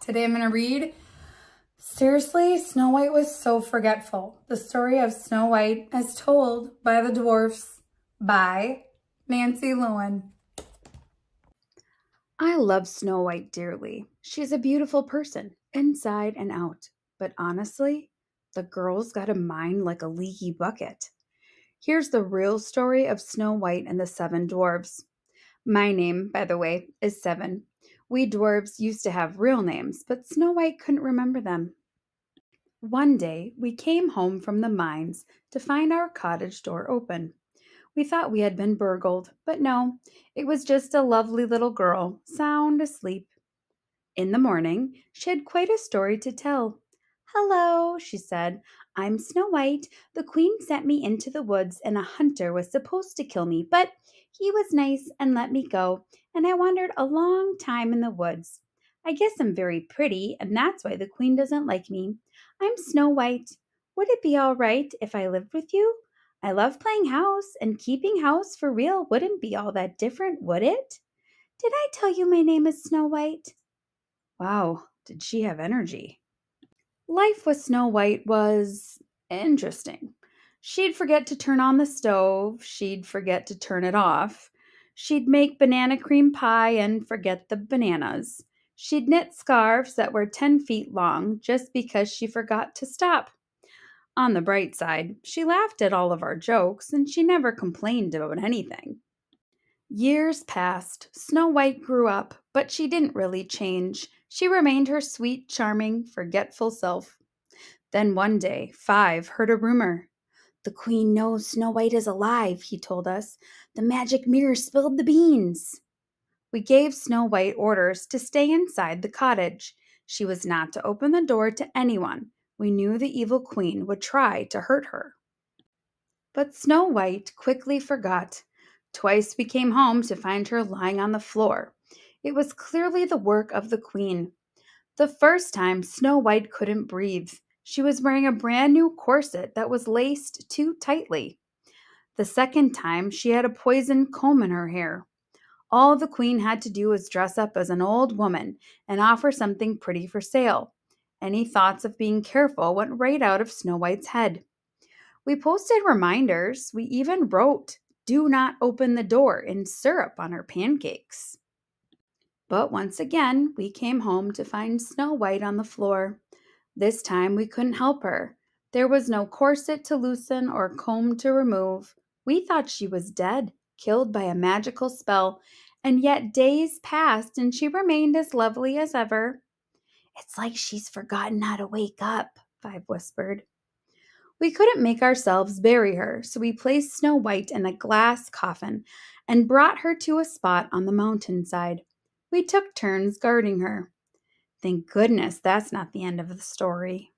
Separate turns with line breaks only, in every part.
Today I'm going to read, seriously, Snow White was so forgetful. The story of Snow White as told by the dwarfs by Nancy Lewin.
I love Snow White dearly. She's a beautiful person, inside and out. But honestly, the girl's got a mind like a leaky bucket. Here's the real story of Snow White and the Seven Dwarfs. My name, by the way, is Seven. We dwarves used to have real names, but Snow White couldn't remember them. One day, we came home from the mines to find our cottage door open. We thought we had been burgled, but no, it was just a lovely little girl, sound asleep. In the morning, she had quite a story to tell. "Hello," she said. "I'm Snow White. The queen sent me into the woods, and a hunter was supposed to kill me, but he was nice and let me go, and I wandered a long time in the woods. I guess I'm very pretty, and that's why the queen doesn't like me. I'm Snow White. Would it be all right if I lived with you? I love playing house, and keeping house for real wouldn't be all that different, would it? Did I tell you my name is Snow White?" Wow, did she have energy? Life with Snow White was interesting. She'd forget to turn on the stove, she'd forget to turn it off. She'd make banana cream pie and forget the bananas. She'd knit scarves that were 10 feet long just because she forgot to stop. On the bright side, she laughed at all of our jokes and she never complained about anything. Years passed. Snow White grew up, but she didn't really change. She remained her sweet, charming, forgetful self. Then one day, Five heard a rumor. "The queen knows Snow White is alive," he told us. "The magic mirror spilled the beans." We gave Snow White orders to stay inside the cottage. She was not to open the door to anyone. We knew the evil queen would try to hurt her. But Snow White quickly forgot. Twice we came home to find her lying on the floor. It was clearly the work of the queen. The first time, Snow White couldn't breathe. She was wearing a brand new corset that was laced too tightly. The second time, she had a poisoned comb in her hair. All the queen had to do was dress up as an old woman and offer something pretty for sale. Any thoughts of being careful went right out of Snow White's head. We posted reminders. We even wrote, "Do not open the door," in syrup on her pancakes. But once again, we came home to find Snow White on the floor. This time we couldn't help her. There was no corset to loosen or comb to remove. We thought she was dead, killed by a magical spell, and yet days passed and she remained as lovely as ever. "It's like she's forgotten how to wake up," Five whispered. We couldn't make ourselves bury her, so we placed Snow White in a glass coffin and brought her to a spot on the mountainside. We took turns guarding her. Thank goodness that's not the end of the story.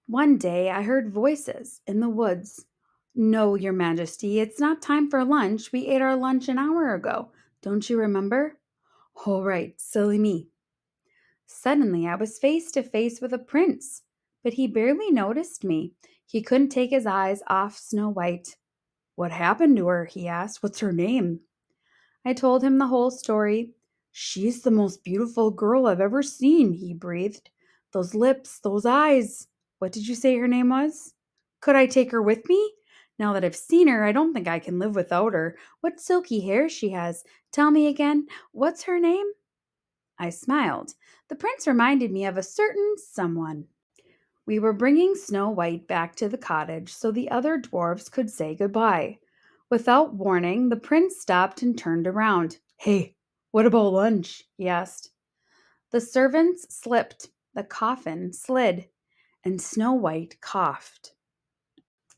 One day I heard voices in the woods. "No, Your Majesty, it's not time for lunch. We ate our lunch an hour ago. Don't you remember?" "All right, silly me." Suddenly I was face to face with a prince, but he barely noticed me. He couldn't take his eyes off Snow White. "What happened to her?" he asked. "What's her name?" I told him the whole story. "She's the most beautiful girl I've ever seen," he breathed. "Those lips, those eyes. What did you say her name was?" "Could I take her with me? Now that I've seen her, I don't think I can live without her. What silky hair she has. Tell me again, what's her name?" I smiled. The prince reminded me of a certain someone. We were bringing Snow White back to the cottage so the other dwarfs could say goodbye. Without warning, the prince stopped and turned around. "Hey, what about lunch?" he asked. The servants slipped, the coffin slid, and Snow White coughed.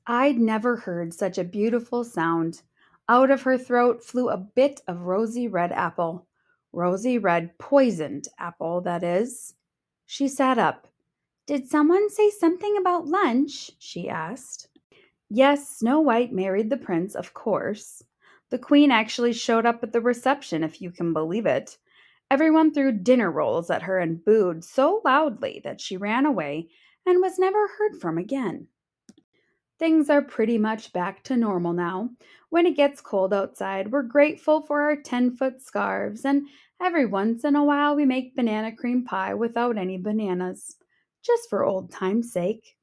I'd never heard such a beautiful sound. Out of her throat flew a bit of rosy red apple. Rosy red poisoned apple, that is. She sat up. "Did someone say something about lunch?" she asked. Yes, Snow White married the prince, of course. The queen actually showed up at the reception, if you can believe it. Everyone threw dinner rolls at her and booed so loudly that she ran away and was never heard from again. Things are pretty much back to normal now. When it gets cold outside, we're grateful for our 10-foot scarves, and every once in a while we make banana cream pie without any bananas, just for old time's sake.